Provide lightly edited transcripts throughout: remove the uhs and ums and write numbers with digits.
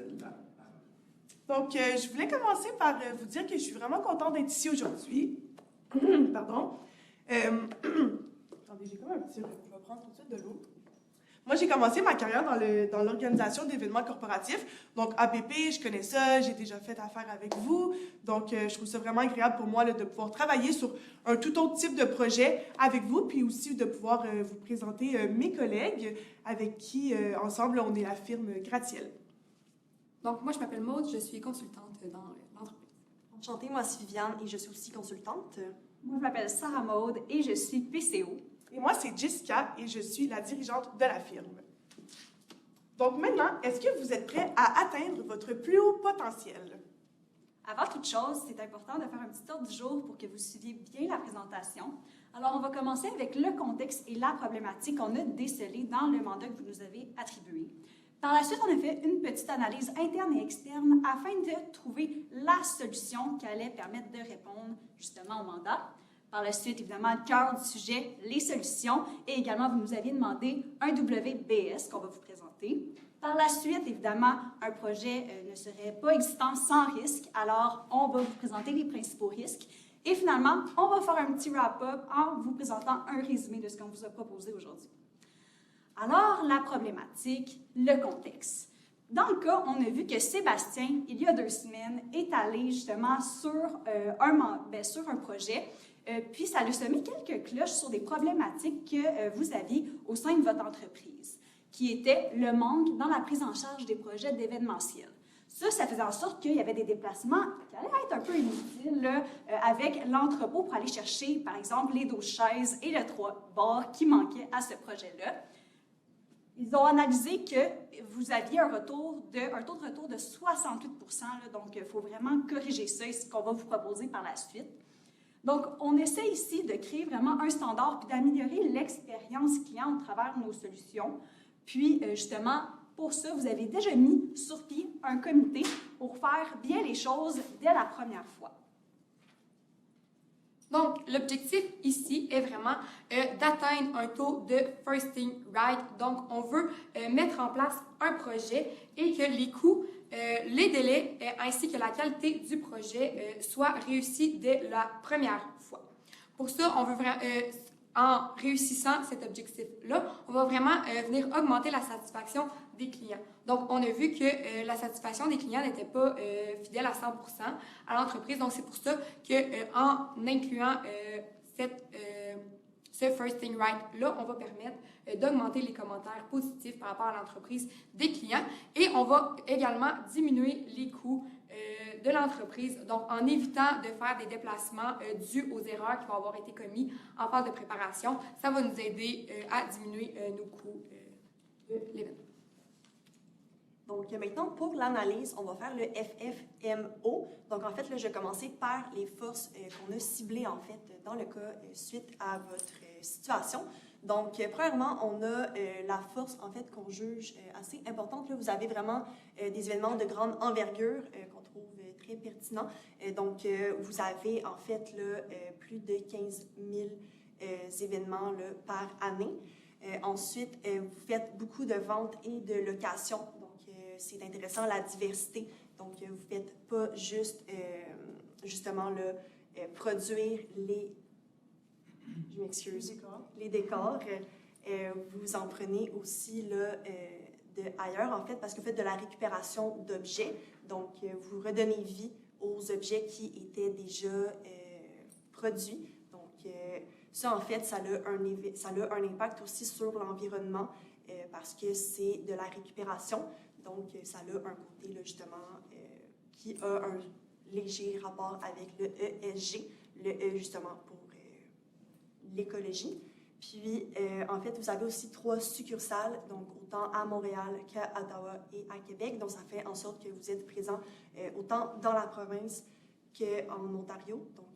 celle-là. Donc, je voulais commencer par vous dire que je suis vraiment contente d'être ici aujourd'hui. Pardon. Attendez, j'ai comme un petit... Je vais prendre tout de suite de l'eau. Moi, j'ai commencé ma carrière dans l'organisation d'événements corporatifs. Donc, APP, je connais ça, j'ai déjà fait affaire avec vous. Donc, je trouve ça vraiment agréable pour moi là, de pouvoir travailler sur un tout autre type de projet avec vous, puis aussi de pouvoir vous présenter mes collègues avec qui, ensemble, on est la firme Gratiel. Donc, moi, je m'appelle Maude, je suis consultante dans l'entreprise. Enchantée, moi, c'est Viviane et je suis aussi consultante. Moi, je m'appelle Sarah Maude et je suis PCO. Et moi, c'est Jessica et je suis la dirigeante de la firme. Donc maintenant, est-ce que vous êtes prêts à atteindre votre plus haut potentiel? Avant toute chose, c'est important de faire un petit tour du jour pour que vous suiviez bien la présentation. Alors, on va commencer avec le contexte et la problématique qu'on a décelée dans le mandat que vous nous avez attribué. Par la suite, on a fait une petite analyse interne et externe afin de trouver la solution qui allait permettre de répondre justement au mandat. Par la suite, évidemment, le cœur du sujet, les solutions. Et également, vous nous aviez demandé un WBS qu'on va vous présenter. Par la suite, évidemment, un projet ne serait pas existant sans risque. Alors, on va vous présenter les principaux risques. Et finalement, on va faire un petit wrap-up en vous présentant un résumé de ce qu'on vous a proposé aujourd'hui. Alors, la problématique, le contexte. Dans le cas, on a vu que Sébastien, il y a 2 semaines, est allé justement sur un projet. Puis, ça lui a mis quelques cloches sur des problématiques que vous aviez au sein de votre entreprise, qui était le manque dans la prise en charge des projets d'événementiel. Ça faisait en sorte qu'il y avait des déplacements qui allaient être un peu inutiles là, avec l'entrepôt pour aller chercher, par exemple, les 12 chaises et le 3 bars qui manquaient à ce projet-là. Ils ont analysé que vous aviez un taux de retour de 68 là, donc il faut vraiment corriger ça, c'est ce qu'on va vous proposer par la suite. Donc, on essaie ici de créer vraiment un standard puis d'améliorer l'expérience client au travers de nos solutions. Puis, justement, pour ça, vous avez déjà mis sur pied un comité pour faire bien les choses dès la première fois. Donc, l'objectif ici est vraiment d'atteindre un taux de first thing right. Donc, on veut mettre en place un projet et que les coûts, les délais ainsi que la qualité du projet soient réussis dès la première fois. Pour ça, on veut en réussissant cet objectif-là, on va vraiment venir augmenter la satisfaction des clients. Donc, on a vu que la satisfaction des clients n'était pas fidèle à 100% à l'entreprise. Donc, c'est pour ça qu'en incluant ce First Thing Right-là, on va permettre d'augmenter les commentaires positifs par rapport à l'entreprise des clients et on va également diminuer les coûts de l'entreprise, donc en évitant de faire des déplacements dus aux erreurs qui vont avoir été commis en phase de préparation. Ça va nous aider à diminuer nos coûts de l'événement. Donc, maintenant, pour l'analyse, on va faire le FFMO. Donc, en fait, là, je vais commencer par les forces qu'on a ciblées, en fait, dans le cas suite à votre situation. Donc, premièrement, on a la force, en fait, qu'on juge assez importante. Là, vous avez vraiment des événements de grande envergure qu'on trouve très pertinents. Donc, vous avez, en fait, là, plus de 15 000 événements là, par année. Ensuite, vous faites beaucoup de ventes et de locations. C'est intéressant, la diversité. Donc, vous ne faites pas juste, justement, là, produire les... Je m'excuse. Les décors. Vous en prenez aussi là, de ailleurs, en fait, parce que vous faites de la récupération d'objets. Donc, vous redonnez vie aux objets qui étaient déjà produits. Donc, ça, en fait, ça a un impact aussi sur l'environnement parce que c'est de la récupération. Donc, ça a un côté, là, justement, qui a un léger rapport avec le ESG, le E, justement, pour l'écologie. Puis, en fait, vous avez aussi 3 succursales, donc autant à Montréal qu'à Ottawa et à Québec. Donc, ça fait en sorte que vous êtes présent autant dans la province qu'en Ontario. Donc,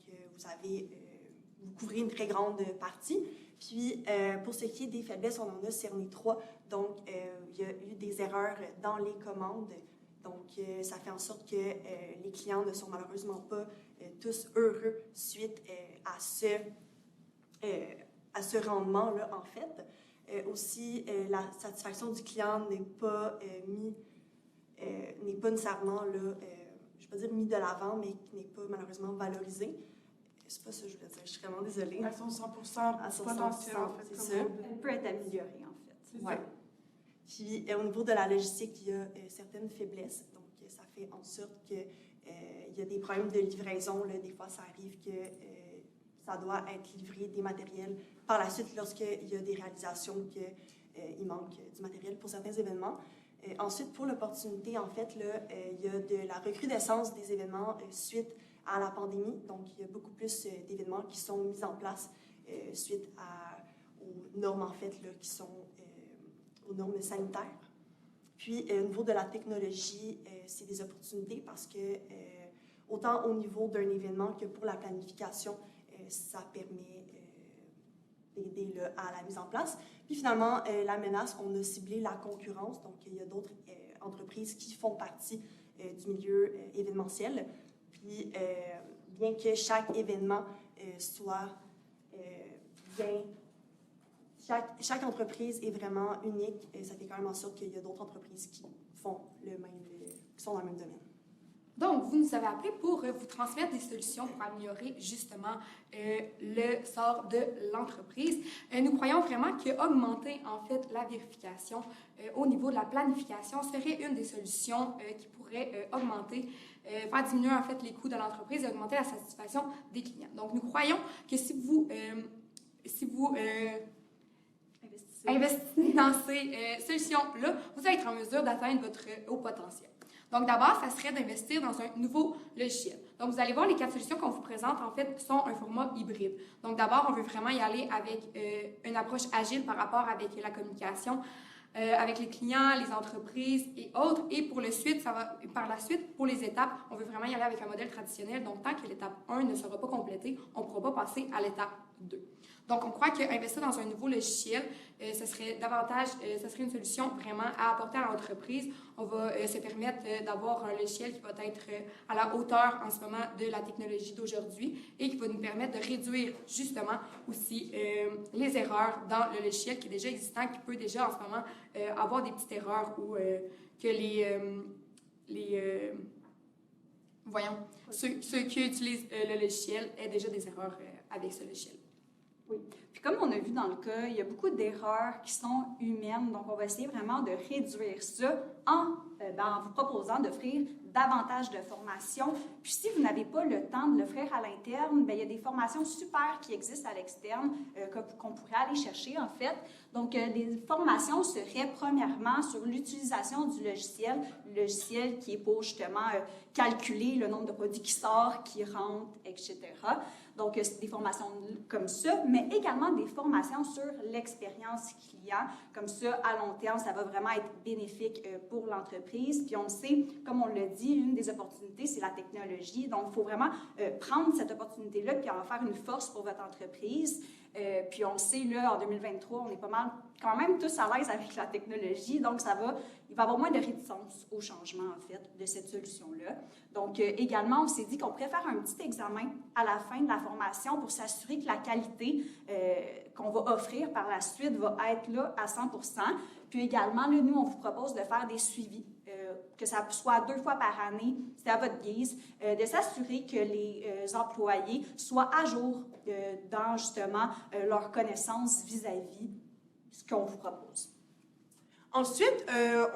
vous couvrez une très grande partie. Puis, pour ce qui est des faiblesses, on en a cerné 3. Donc, il y a eu des erreurs dans les commandes. Donc, ça fait en sorte que les clients ne sont malheureusement pas tous heureux suite à ce rendement-là, en fait. Aussi, la satisfaction du client n'est pas mise n'est pas nécessairement, là, je ne vais pas dire mis de l'avant, mais qui n'est pas malheureusement valorisé. C'est pas ça que je voulais dire, je suis vraiment désolée. Elles sont 100% À 100%, potentielles, en fait. c'est comme ça. on dit. Elle peut être améliorée, en fait. C'est Ouais. ça. Puis au niveau de la logistique, il y a certaines faiblesses. Donc, ça fait en sorte que il y a des problèmes de livraison. Là. Des fois, ça arrive que ça doit être livré des matériels par la suite lorsqu'il y a des réalisations qu'il manque du matériel pour certains événements. Ensuite, pour l'opportunité, en fait, là, il y a de la recrudescence des événements suite à la pandémie. Donc, il y a beaucoup plus d'événements qui sont mis en place suite aux normes, en fait, là, qui sont aux normes sanitaires. Puis, au niveau de la technologie, c'est des opportunités parce que, autant au niveau d'un événement que pour la planification, ça permet d'aider à la mise en place. Puis finalement, la menace, on a ciblé la concurrence. Donc, il y a d'autres entreprises qui font partie du milieu événementiel. Puis, bien que chaque événement soit bien... Chaque entreprise est vraiment unique. Ça fait quand même en sorte qu'il y a d'autres entreprises qui font qui sont dans le même domaine. Donc, vous nous avez appelé pour vous transmettre des solutions pour améliorer justement le sort de l'entreprise. Nous croyons vraiment qu'augmenter en fait la vérification au niveau de la planification serait une des solutions qui pourrait augmenter, faire diminuer en fait les coûts de l'entreprise et augmenter la satisfaction des clients. Donc, nous croyons que si vous investissez dans ces solutions-là, vous allez être en mesure d'atteindre votre haut potentiel. Donc, d'abord, ça serait d'investir dans un nouveau logiciel. Donc, vous allez voir, les 4 solutions qu'on vous présente, en fait, sont un format hybride. Donc, d'abord, on veut vraiment y aller avec une approche agile par rapport avec la communication, avec les clients, les entreprises et autres. Et pour par la suite, pour les étapes, on veut vraiment y aller avec un modèle traditionnel. Donc, tant que l'étape 1 ne sera pas complétée, on ne pourra pas passer à l'étape 2. Donc, on croit qu'investir dans un nouveau logiciel, ce serait une solution vraiment à apporter à l'entreprise. On va se permettre d'avoir un logiciel qui va être à la hauteur en ce moment de la technologie d'aujourd'hui et qui va nous permettre de réduire justement aussi les erreurs dans le logiciel qui est déjà existant, qui peut déjà en ce moment avoir des petites erreurs ou que ceux qui utilisent le logiciel aient déjà des erreurs avec ce logiciel. Oui. Puis comme on a vu dans le cas, il y a beaucoup d'erreurs qui sont humaines. Donc, on va essayer vraiment de réduire ça en vous proposant d'offrir davantage de formations. Puis si vous n'avez pas le temps de l'offrir à l'interne, bien, il y a des formations super qui existent à l'externe qu'on pourrait aller chercher, en fait. Donc, des formations seraient premièrement sur l'utilisation du logiciel. Le logiciel qui est pour justement calculer le nombre de produits qui sortent, qui rentrent, etc. Donc, c'est des formations comme ça, mais également des formations sur l'expérience client. Comme ça, à long terme, ça va vraiment être bénéfique pour l'entreprise. Puis on sait, comme on l'a dit, une des opportunités, c'est la technologie. Donc, il faut vraiment prendre cette opportunité-là puis en faire une force pour votre entreprise. Puis on sait, là, en 2023, on est pas mal quand même tous à l'aise avec la technologie. Donc, il va y avoir moins de réticence au changement, en fait, de cette solution-là. Donc, également, on s'est dit qu'on pourrait faire un petit examen à la fin de la formation pour s'assurer que la qualité qu'on va offrir par la suite va être là à 100 %. Puis également, là, nous, on vous propose de faire des suivis, que ça soit 2 fois par année, c'est à votre guise, de s'assurer que les employés soient à jour dans, justement, leurs connaissances vis-à-vis ce qu'on vous propose. Ensuite,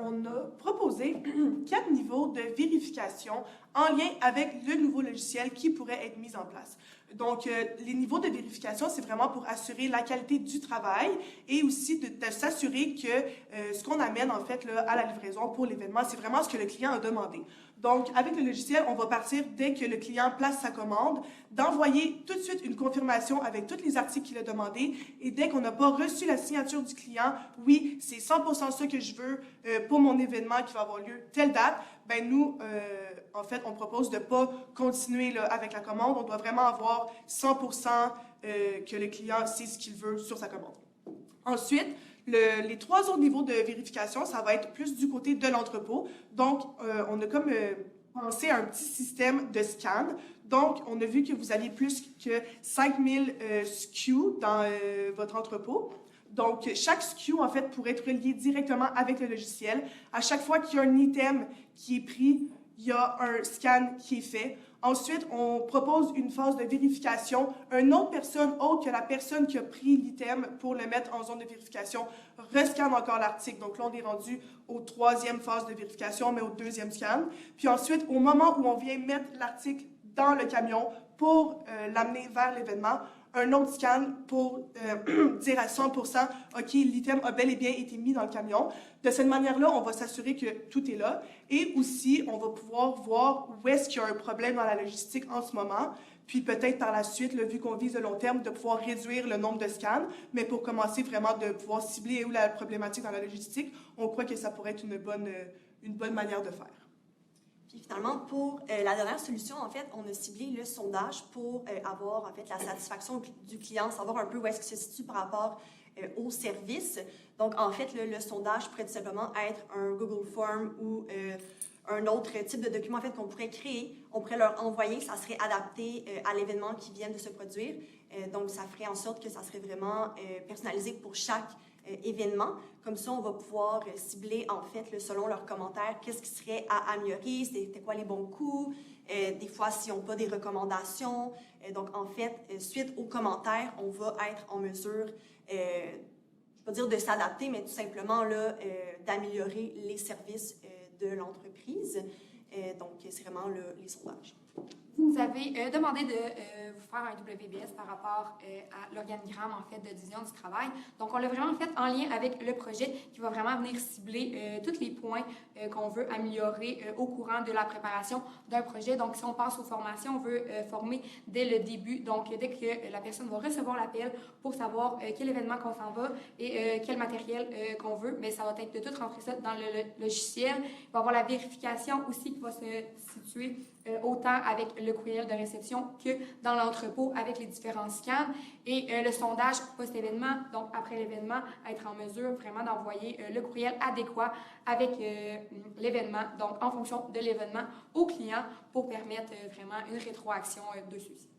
on a proposé 4 niveaux de vérification en lien avec le nouveau logiciel qui pourrait être mis en place. Donc, les niveaux de vérification, c'est vraiment pour assurer la qualité du travail et aussi de s'assurer que ce qu'on amène en fait là, à la livraison pour l'événement, c'est vraiment ce que le client a demandé. Donc, avec le logiciel, on va partir dès que le client place sa commande, d'envoyer tout de suite une confirmation avec tous les articles qu'il a demandé. Et dès qu'on n'a pas reçu la signature du client, oui, c'est 100% ça que je veux pour mon événement qui va avoir lieu telle date, ben nous, en fait, on propose de ne pas continuer là, avec la commande. On doit vraiment avoir 100% que le client sait ce qu'il veut sur sa commande. Ensuite, les 3 autres niveaux de vérification, ça va être plus du côté de l'entrepôt. Donc, on a comme pensé à un petit système de scan. Donc, on a vu que vous aviez plus que 5000 SKU dans votre entrepôt. Donc, chaque SKU, en fait, pourrait être relié directement avec le logiciel. À chaque fois qu'il y a un item qui est pris, il y a un scan qui est fait. Ensuite, on propose une phase de vérification. Une autre personne, autre que la personne qui a pris l'item pour le mettre en zone de vérification, rescanne encore l'article. Donc là, on est rendu aux 3e phase de vérification, mais au 2e scan. Puis ensuite, au moment où on vient mettre l'article dans le camion pour l'amener vers l'événement, un autre scan pour dire à 100% « OK, l'item a bel et bien été mis dans le camion ». De cette manière-là, on va s'assurer que tout est là. Et aussi, on va pouvoir voir où est-ce qu'il y a un problème dans la logistique en ce moment. Puis peut-être par la suite, vu qu'on vise le long terme, de pouvoir réduire le nombre de scans. Mais pour commencer vraiment de pouvoir cibler où la problématique dans la logistique, on croit que ça pourrait être une bonne manière de faire. Puis finalement, pour la dernière solution, en fait, on a ciblé le sondage pour avoir en fait la satisfaction du client, savoir un peu où est-ce qu'il se situe par rapport au service. Donc, en fait, le sondage pourrait tout simplement être un Google Form ou un autre type de document en fait, qu'on pourrait créer. On pourrait leur envoyer, ça serait adapté à l'événement qui vient de se produire. Donc, ça ferait en sorte que ça serait vraiment personnalisé pour chaque événement. Comme ça, on va pouvoir cibler, en fait, selon leurs commentaires, qu'est-ce qui serait à améliorer, c'était quoi les bons coups, des fois, s'ils n'ont pas des recommandations. Donc, en fait, suite aux commentaires, on va être en mesure, je ne vais pas dire de s'adapter, mais tout simplement d'améliorer les services de l'entreprise. Donc, c'est vraiment les sondages. Vous nous avez demandé de vous faire un WBS par rapport à l'organigramme en fait de division du travail. Donc, on l'a vraiment fait en lien avec le projet qui va vraiment venir cibler tous les points qu'on veut améliorer au courant de la préparation d'un projet. Donc, si on passe aux formations, on veut former dès le début. Donc, dès que la personne va recevoir l'appel pour savoir quel événement qu'on s'en va et quel matériel qu'on veut, mais ça va être de tout rentrer ça dans le logiciel. Il va y avoir la vérification aussi qui va se situer autant avec le courriel de réception que dans l'entrepôt avec les différents scans et le sondage post-événement, donc après l'événement, être en mesure vraiment d'envoyer le courriel adéquat avec l'événement, donc en fonction de l'événement au client pour permettre vraiment une rétroaction de ceux-ci.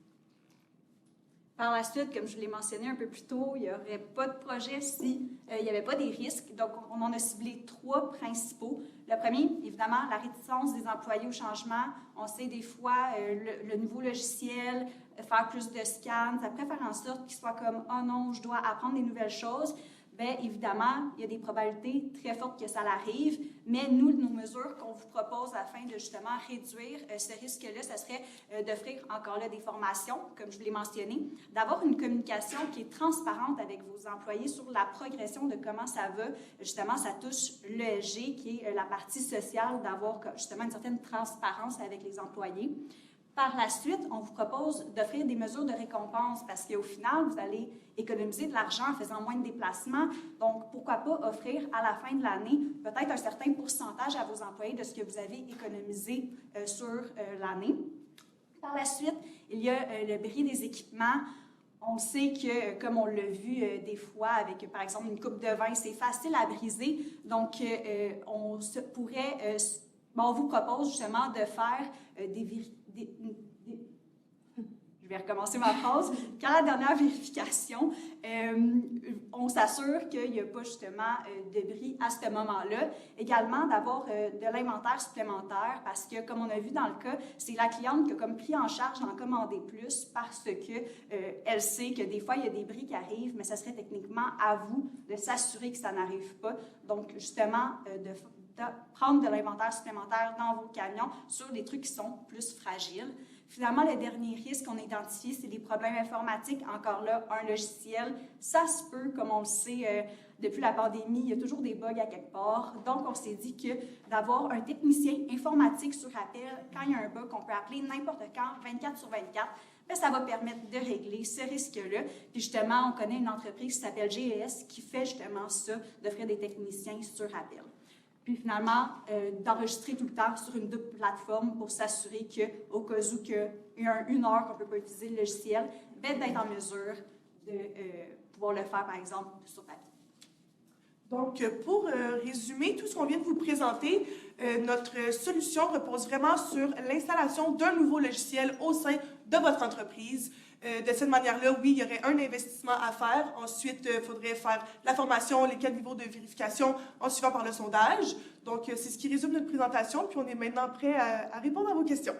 Par la suite, comme je l'ai mentionné un peu plus tôt, il n'y aurait pas de projet si il n'y avait pas des risques. Donc, on en a ciblé 3 principaux. Le premier, évidemment, la réticence des employés au changement. On sait des fois le nouveau logiciel, faire plus de scans, après faire en sorte qu'ils soient comme « Oh non, je dois apprendre des nouvelles choses ». Bien, évidemment, il y a des probabilités très fortes que ça l'arrive, mais nous, nos mesures qu'on vous propose afin de justement réduire ce risque-là, ce serait d'offrir encore là des formations, comme je vous l'ai mentionné, d'avoir une communication qui est transparente avec vos employés sur la progression de comment ça va. Justement, ça touche le G, qui est la partie sociale, d'avoir justement une certaine transparence avec les employés. Par la suite, on vous propose d'offrir des mesures de récompense parce qu'au final, vous allez économiser de l'argent en faisant moins de déplacements. Donc, pourquoi pas offrir à la fin de l'année peut-être un certain pourcentage à vos employés de ce que vous avez économisé sur l'année. Par la suite, il y a le bris des équipements. On sait que, comme on l'a vu des fois avec, par exemple, une coupe de vin, c'est facile à briser. Donc, on vous propose justement de faire je vais recommencer ma phrase. Quand la dernière vérification, on s'assure qu'il n'y a pas justement de bris à ce moment-là. Également, d'avoir de l'inventaire supplémentaire parce que, comme on a vu dans le cas, c'est la cliente qui a comme pris en charge d'en commander plus parce que elle sait que des fois, il y a des bris qui arrivent, mais ça serait techniquement à vous de s'assurer que ça n'arrive pas. Donc, justement, de prendre de l'inventaire supplémentaire dans vos camions sur des trucs qui sont plus fragiles. Finalement, le dernier risque qu'on a identifié, c'est des problèmes informatiques. Encore là, un logiciel, ça se peut, comme on le sait, depuis la pandémie, il y a toujours des bugs à quelque part. Donc, on s'est dit que d'avoir un technicien informatique sur appel, quand il y a un bug, qu'on peut appeler n'importe quand, 24/24, bien, ça va permettre de régler ce risque-là. Puis justement, on connaît une entreprise qui s'appelle GES qui fait justement ça, d'offrir des techniciens sur appel. Puis finalement, d'enregistrer tout le temps sur une double plateforme pour s'assurer qu'au cas où il y a une heure qu'on ne peut pas utiliser le logiciel, d'être en mesure de pouvoir le faire, par exemple, sur papier. Donc, pour résumer tout ce qu'on vient de vous présenter, notre solution repose vraiment sur l'installation d'un nouveau logiciel au sein de votre entreprise. De cette manière-là, oui, il y aurait un investissement à faire. Ensuite, il faudrait faire la formation, les 4 niveaux de vérification en suivant par le sondage. Donc, c'est ce qui résume notre présentation. Puis, on est maintenant prêt à répondre à vos questions.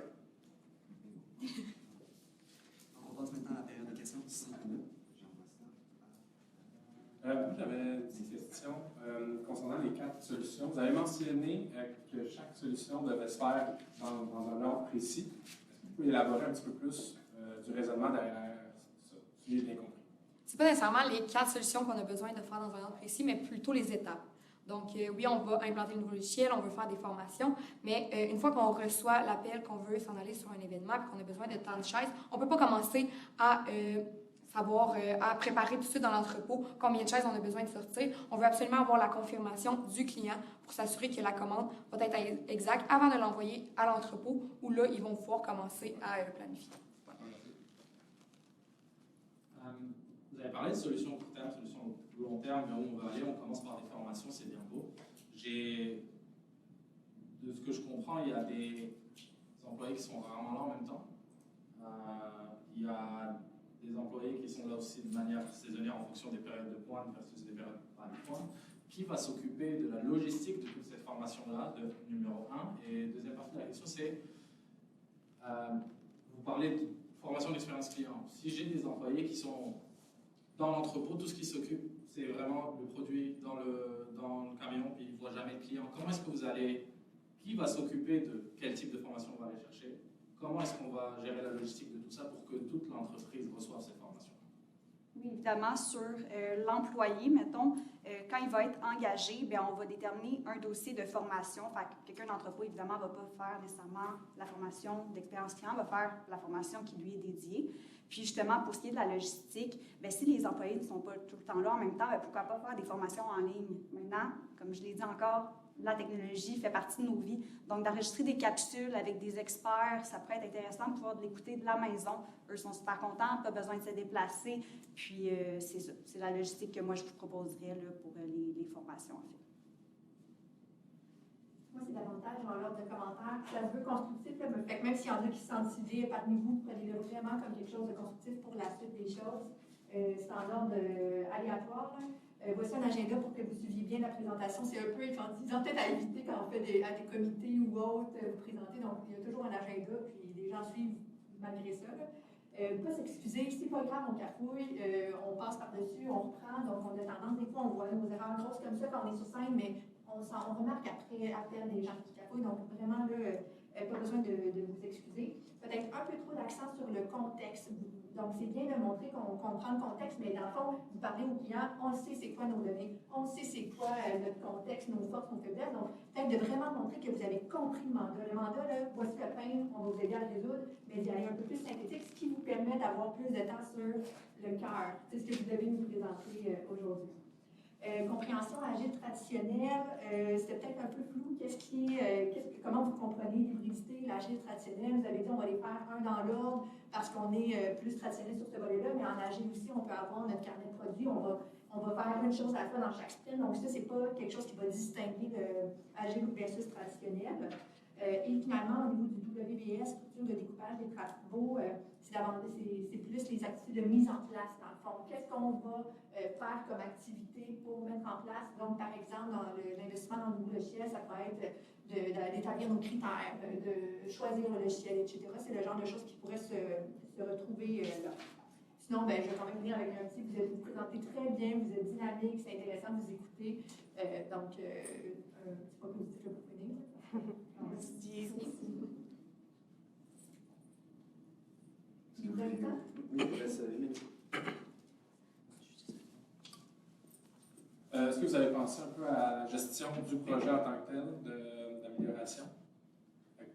On passe maintenant à la période de questions. Moi, j'avais une petite question concernant les 4 solutions. Vous avez mentionné que chaque solution devait se faire dans un ordre précis. Est-ce que vous pouvez élaborer un petit peu plus du raisonnement derrière ça, si j'ai bien compris? C'est pas nécessairement les 4 solutions qu'on a besoin de faire dans un ordre précis, mais plutôt les étapes. Donc, oui, on va implanter le nouveau logiciel, on veut faire des formations, mais une fois qu'on reçoit l'appel qu'on veut s'en aller sur un événement et qu'on a besoin de tant de chaises, on ne peut pas commencer à à préparer tout de suite dans l'entrepôt combien de chaises on a besoin de sortir. On veut absolument avoir la confirmation du client pour s'assurer que la commande va être exacte avant de l'envoyer à l'entrepôt où là, ils vont pouvoir commencer à planifier. Vous avez parlé de solutions court terme, solutions long terme, vers où on va aller. On commence par des formations, c'est bien beau. De ce que je comprends, il y a des employés qui sont rarement là en même temps. Il y a des employés qui sont là aussi de manière saisonnière en fonction des périodes de pointe versus des périodes pas de pointe. Qui va s'occuper de la logistique de toute cette formation-là, numéro 1? Et deuxième partie de la question, c'est, vous parlez de formation d'expérience client. Si j'ai des employés qui sont dans l'entrepôt, tout ce qui s'occupe, c'est vraiment le produit dans le camion, puis ils ne voient jamais le client. Comment est-ce que vous allez, qui va s'occuper de quel type de formation on va aller chercher? Comment est-ce qu'on va gérer la logistique de tout ça pour que toute l'entreprise reçoive cette formation? Oui, évidemment, sur l'employé, mettons, quand il va être engagé, bien, on va déterminer un dossier de formation. Fait que quelqu'un d'entrepôt, évidemment, ne va pas faire nécessairement la formation d'expérience client, va faire la formation qui lui est dédiée. Puis justement, pour ce qui est de la logistique, bien, si les employés ne sont pas tout le temps là en même temps, bien, pourquoi pas faire des formations en ligne? Maintenant, comme je l'ai dit encore, la technologie fait partie de nos vies. Donc, d'enregistrer des capsules avec des experts, ça pourrait être intéressant de pouvoir l'écouter de la maison. Eux sont super contents, pas besoin de se déplacer. Puis, c'est ça. C'est la logistique que moi, je vous proposerais là, pour les formations, en fait. Moi, c'est davantage dans l'ordre de commentaires. Ça se veut constructif. Là, fait que même s'il y en a qui se sentent ciblés parmi vous, prenez-le vraiment comme quelque chose de constructif pour la suite des choses. C'est en ordre aléatoire. Voici un agenda pour que vous suiviez bien la présentation. C'est un peu infantilisant, peut-être à éviter quand on fait à des comités ou autres, vous présenter. Donc, il y a toujours un agenda, puis les gens suivent malgré ça. Pas s'excuser, c'est pas grave, on cafouille, on passe par-dessus, on reprend. Donc, on a tendance, des fois, on voit nos erreurs grosses comme ça quand on est sur scène, mais on remarque après appel des gens qui cafouillent. Donc, vraiment, là, pas besoin de vous excuser. Peut-être un peu trop d'accent sur le contexte. Donc, c'est bien de montrer qu'on comprend le contexte, mais dans le fond, vous parlez aux clients, on sait c'est quoi nos données, on sait c'est quoi notre contexte, nos forces, nos faiblesses. Donc, peut-être de vraiment montrer que vous avez compris le mandat. Le mandat, là, voici le pain, on va vous aider à le résoudre, mais d'y aller un peu plus synthétique, ce qui vous permet d'avoir plus de temps sur le cœur. C'est ce que vous devez nous présenter aujourd'hui. Compréhension agile traditionnelle, c'était peut-être un peu flou. Comment vous comprenez l'hybridité, l'agile traditionnel? Vous avez dit on va les faire un dans l'ordre parce qu'on est plus traditionnel sur ce volet-là, mais en agile aussi, on peut avoir notre carnet de produits, on va faire une chose à la fois dans chaque sprint. Donc ça, c'est pas quelque chose qui va distinguer l'agile versus traditionnel. Et finalement, au niveau du WBS, structure de découpage des travaux, c'est plus les activités de mise en place, dans le fond. Qu'est-ce qu'on va faire comme activité pour mettre en place? Donc, par exemple, dans l'investissement dans le nouveau logiciel, ça peut être d'établir nos critères, de choisir le logiciel, etc. C'est le genre de choses qui pourraient se retrouver là. Sinon, ben, je vais quand même venir avec un petit, vous présentez très bien, vous êtes dynamique, c'est intéressant de vous écouter. Donc, un petit point positif là, pour finir. Merci. Vous avez le temps? Oui, il reste 1 minute. Est-ce que vous avez pensé un peu à la gestion du projet en tant que tel, d'amélioration?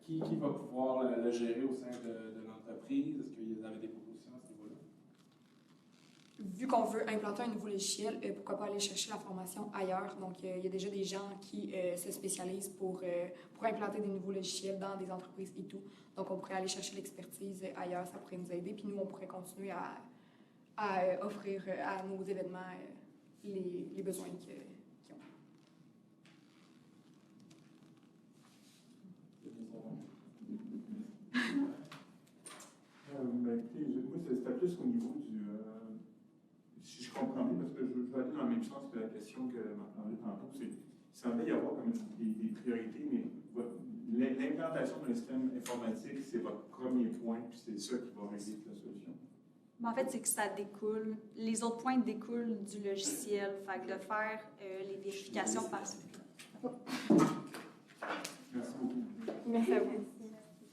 Qui va pouvoir le gérer au sein de l'entreprise? Est-ce que vous avez des propositions à ce niveau-là? Vu qu'on veut implanter un nouveau logiciel, pourquoi pas aller chercher la formation ailleurs? Donc, il y a déjà des gens qui se spécialisent pour implanter des nouveaux logiciels dans des entreprises et tout. Donc, on pourrait aller chercher l'expertise ailleurs, ça pourrait nous aider. Puis nous, on pourrait continuer à offrir à nos événements les besoins qu'ils ont. Ben, écoutez, moi, c'était plus comprends bien, parce que je vais aller dans le même sens que la question que Marc-André tantôt. Il semblait y avoir comme des priorités, mais l'implantation d'un système informatique, c'est votre premier point, puis c'est ça qui va régler la solution. Mais en fait, c'est que ça découle. Les autres points découlent du logiciel. Fait que de faire les vérifications par... Merci beaucoup. Merci à vous.